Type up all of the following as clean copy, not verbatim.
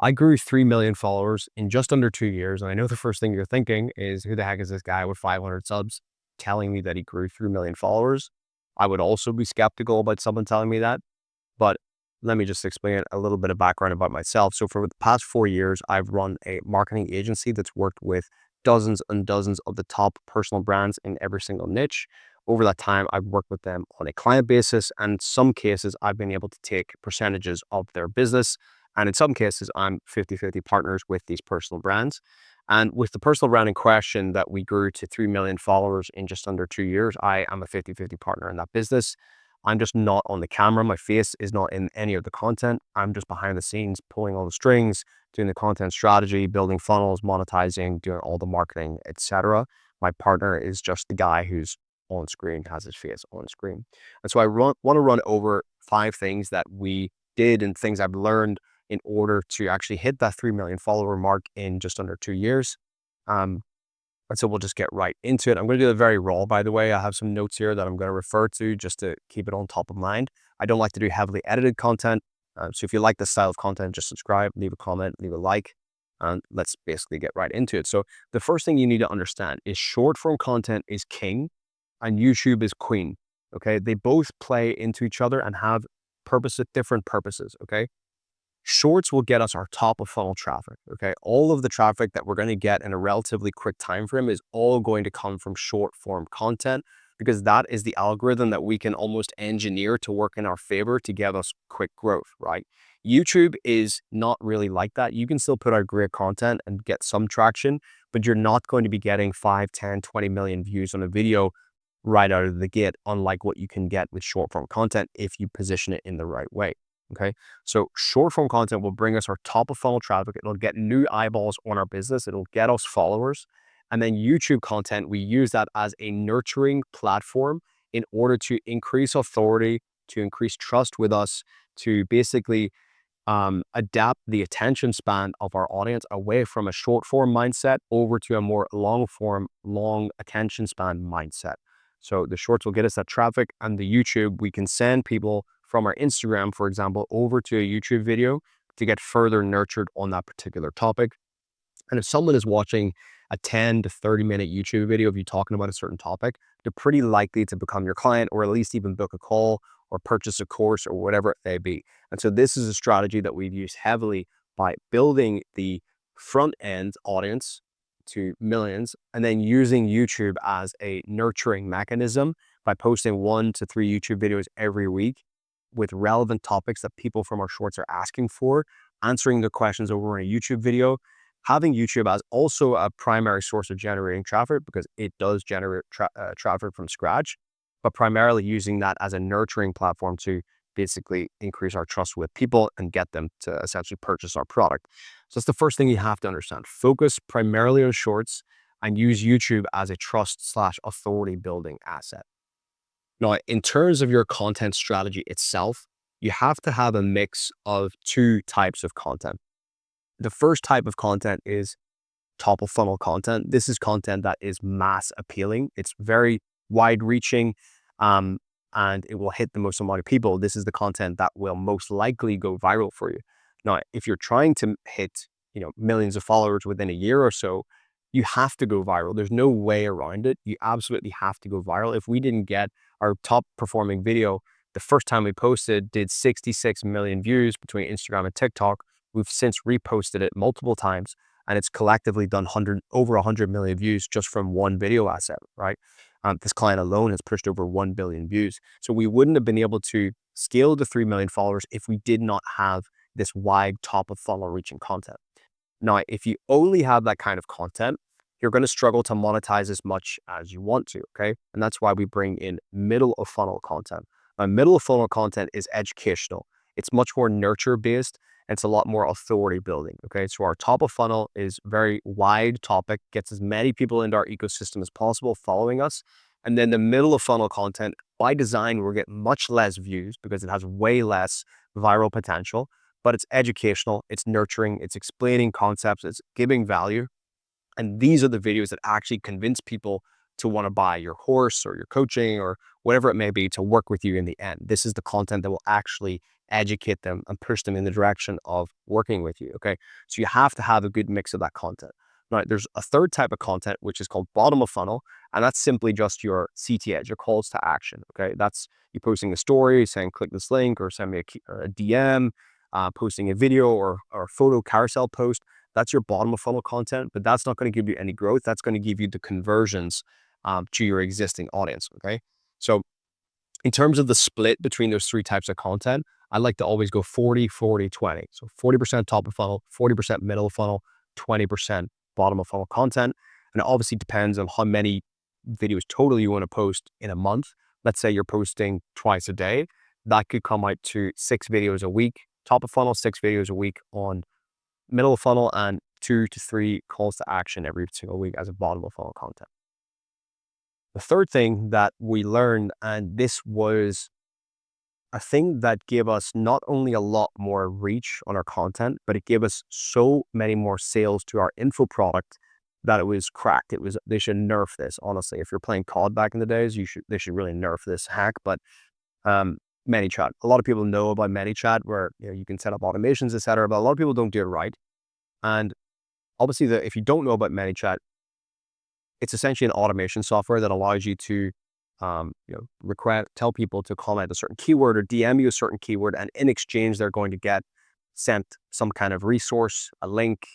I grew 3 million followers in just under 2 years. And I know the first thing you're thinking is, who the heck is this guy with 500 subs telling me that he grew 3 million followers? I would also be skeptical about someone telling me that. But let me just explain a little bit of background about myself. So for the past 4 years, I've run a marketing agency that's worked with dozens and dozens of the top personal brands in every single niche. Over that time, I've worked with them on a client basis, and in some cases, I've been able to take percentages of their business. And in some cases, I'm 50-50 partners with these personal brands. And with the personal brand in question that we grew to 3 million followers in just under 2 years, I am a 50-50 partner in that business. I'm just not on the camera. My face is not in any of the content. I'm just behind the scenes, pulling all the strings, doing the content strategy, building funnels, monetizing, doing all the marketing, etc. My partner is just the guy who's on screen, has his face on screen. And so I want to run over 5 things that we did and things I've learned in order to actually hit that 3 million follower mark in just under 2 years. And so we'll just get right into it. I'm going to do it very raw, by the way. I have some notes here that I'm going to refer to just to keep it on top of mind. I don't like to do heavily edited content. So if you like this style of content, just subscribe, leave a comment, leave a like, and let's basically get right into it. So the first thing you need to understand is short form content is king and YouTube is queen. Okay. They both play into each other and have different purposes. Okay. Shorts will get us our top of funnel traffic. Okay. All of the traffic that we're going to get in a relatively quick time frame is all going to come from short form content, because that is the algorithm that we can almost engineer to work in our favor to get us quick growth, right? YouTube is not really like that. You can still put out great content and get some traction, but you're not going to be getting 5, 10, 20 million views on a video right out of the gate, unlike what you can get with short form content if you position it in the right way. Okay. So short form content will bring us our top of funnel traffic. It'll get new eyeballs on our business. It'll get us followers. And then YouTube content, we use that as a nurturing platform in order to increase authority, to increase trust with us, to basically adapt the attention span of our audience away from a short form mindset over to a more long form, long attention span mindset. So the shorts will get us that traffic, and the YouTube, we can send people from our Instagram, for example, over to a YouTube video to get further nurtured on that particular topic. And if someone is watching a 10 to 30-minute YouTube video of you talking about a certain topic, they're pretty likely to become your client, or at least even book a call or purchase a course or whatever it may be. And so this is a strategy that we've used heavily by building the front end audience to millions, and then using YouTube as a nurturing mechanism by posting 1 to 3 YouTube videos every week with relevant topics that people from our shorts are asking for, answering their questions over in a YouTube video, having YouTube as also a primary source of generating traffic, because it does generate traffic from scratch, but primarily using that as a nurturing platform to basically increase our trust with people and get them to essentially purchase our product. So that's the first thing you have to understand. Focus primarily on shorts and use YouTube as a trust/authority building asset. Now, in terms of your content strategy itself, you have to have a mix of 2 types of content. The first type of content is top of funnel content. This is content that is mass appealing. It's very wide reaching, and it will hit the most amount of people. This is the content that will most likely go viral for you. Now, if you're trying to hit, millions of followers within a year or so, you have to go viral. There's no way around it. You absolutely have to go viral. If we didn't get our top performing video the first time we posted did 66 million views between Instagram and TikTok, we've since reposted it multiple times, and it's collectively done over 100 million views just from one video asset, right? This client alone has pushed over 1 billion views. So we wouldn't have been able to scale to 3 million followers if we did not have this wide top of funnel reaching content. Now, if you only have that kind of content, you're going to struggle to monetize as much as you want to, okay? And that's why we bring in middle of funnel content. Now, middle of funnel content is educational. It's much more nurture based. It's a lot more authority building, okay? So our top of funnel is very wide topic, gets as many people into our ecosystem as possible following us. And then the middle of funnel content, by design, we'll get much less views because it has way less viral potential, but it's educational, it's nurturing, it's explaining concepts, it's giving value. And these are the videos that actually convince people to want to buy your course or your coaching or whatever it may be to work with you in the end. This is the content that will actually educate them, and push them in the direction of working with you. Okay. So you have to have a good mix of that content. Now, there's a third type of content, which is called bottom of funnel. And that's simply just your CTAs, your calls to action. Okay. That's you posting a story saying, click this link or send me a DM, posting a video or photo carousel post. That's your bottom of funnel content, but that's not going to give you any growth. That's going to give you the conversions to your existing audience. Okay. So in terms of the split between those three types of content, I like to always go 40, 40, 20. So 40% top of funnel, 40% middle of funnel, 20% bottom of funnel content. And it obviously depends on how many videos total you want to post in a month. Let's say you're posting twice a day. That could come out to 6 videos a week, top of funnel, 6 videos a week on middle of funnel, and 2 to 3 calls to action every single week as a bottom of funnel content. The third thing that we learned, and this was a thing that gave us not only a lot more reach on our content, but it gave us so many more sales to our info product that it was cracked. They should nerf this, honestly. If you're playing COD back in the days, they should really nerf this hack. But ManyChat, a lot of people know about ManyChat, where you can set up automations, etc. But a lot of people don't do it right. And obviously, if you don't know about ManyChat, it's essentially an automation software that allows you to tell people to comment a certain keyword or DM you a certain keyword, and in exchange, they're going to get sent some kind of resource, a link,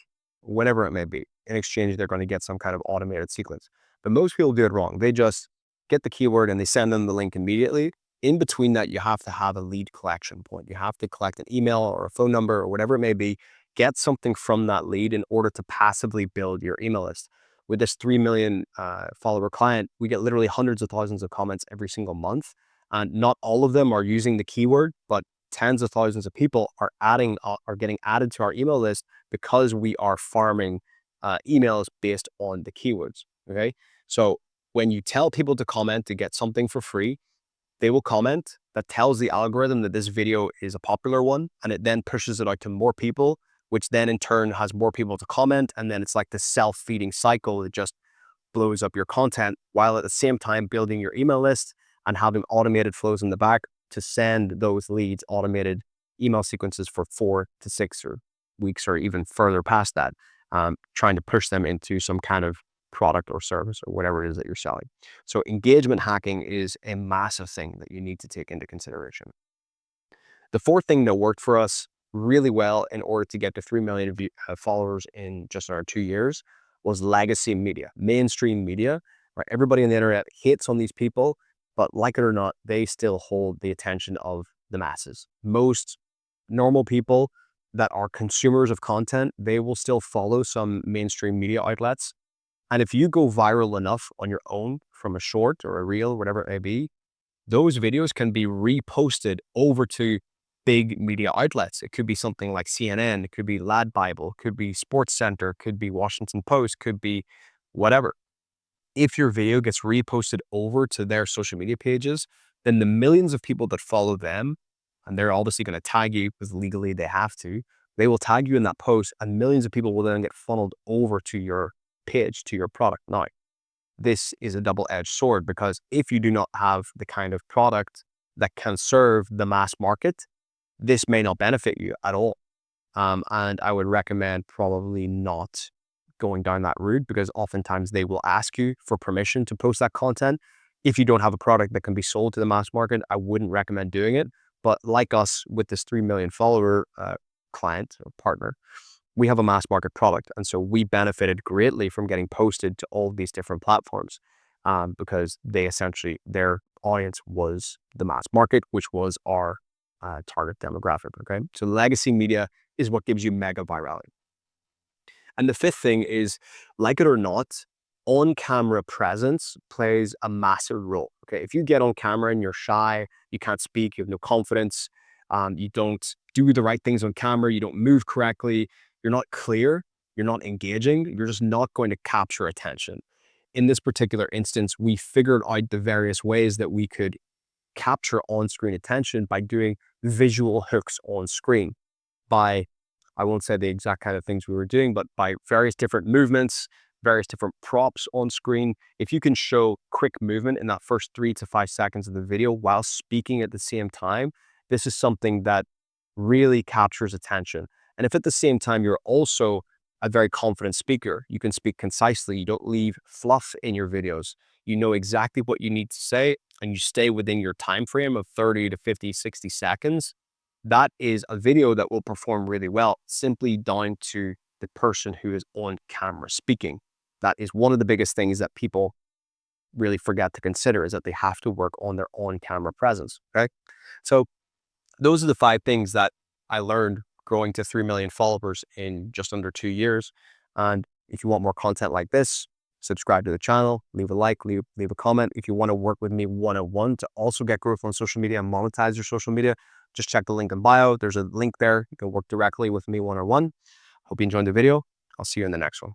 whatever it may be. In exchange, they're going to get some kind of automated sequence. But most people do it wrong. They just get the keyword and they send them the link immediately. In between that, you have to have a lead collection point. You have to collect an email or a phone number or whatever it may be, get something from that lead in order to passively build your email list. With this 3 million follower client, we get literally hundreds of thousands of comments every single month. And not all of them are using the keyword, but tens of thousands of people are getting added to our email list because we are farming emails based on the keywords. Okay. So when you tell people to comment to get something for free, they will comment. That tells the algorithm that this video is a popular one, and it then pushes it out to more people, which then in turn has more people to comment. And then it's like this self-feeding cycle that just blows up your content, while at the same time building your email list and having automated flows in the back to send those leads automated email sequences for 4 to 6 or weeks or even further past that, trying to push them into some kind of product or service or whatever it is that you're selling. So engagement hacking is a massive thing that you need to take into consideration. The fourth thing that worked for us really well in order to get to 3 million followers in just under 2 years was legacy media, mainstream media. Right? Everybody on the internet hates on these people, but like it or not, they still hold the attention of the masses. Most normal people that are consumers of content, they will still follow some mainstream media outlets. And if you go viral enough on your own from a short or a reel, whatever it may be, those videos can be reposted over to big media outlets. It could be something like CNN, it could be Lad Bible, it could be Sports Center, could be Washington Post, could be whatever. If your video gets reposted over to their social media pages, then the millions of people that follow them, and they're obviously going to tag you because legally they have to, they will tag you in that post, and millions of people will then get funneled over to your page, to your product. Now, this is a double-edged sword, because if you do not have the kind of product that can serve the mass market, this may not benefit you at all. And I would recommend probably not going down that route, because oftentimes they will ask you for permission to post that content. If you don't have a product that can be sold to the mass market, I wouldn't recommend doing it. But like us with this 3 million follower client or partner, we have a mass market product. And so we benefited greatly from getting posted to all of these different platforms, because their audience was the mass market, which was our target demographic. Okay. So legacy media is what gives you mega virality. And the fifth thing is, like it or not, on-camera presence plays a massive role. Okay. If you get on camera and you're shy, you can't speak, you have no confidence, you don't do the right things on camera, you don't move correctly, you're not clear, you're not engaging, you're just not going to capture attention. In this particular instance, we figured out the various ways that we could capture on-screen attention by doing visual hooks on screen, by, I won't say the exact kind of things we were doing, but by various different movements, various different props on screen. If you can show quick movement in that first 3 to 5 seconds of the video while speaking at the same time, this is something that really captures attention. And if at the same time you're also a very confident speaker, you can speak concisely, you don't leave fluff in your videos, you know exactly what you need to say, and you stay within your time frame of 30 to 50, 60 seconds, that is a video that will perform really well, simply down to the person who is on camera speaking. That is one of the biggest things that people really forget to consider, is that they have to work on their on-camera presence, okay? So those are the 5 things that I learned growing to 3 million followers in just under 2 years. And if you want more content like this, subscribe to the channel, leave a like, leave a comment. If you want to work with me one-on-one to also get growth on social media and monetize your social media, just check the link in bio. There's a link there. You can work directly with me one-on-one. Hope you enjoyed the video. I'll see you in the next one.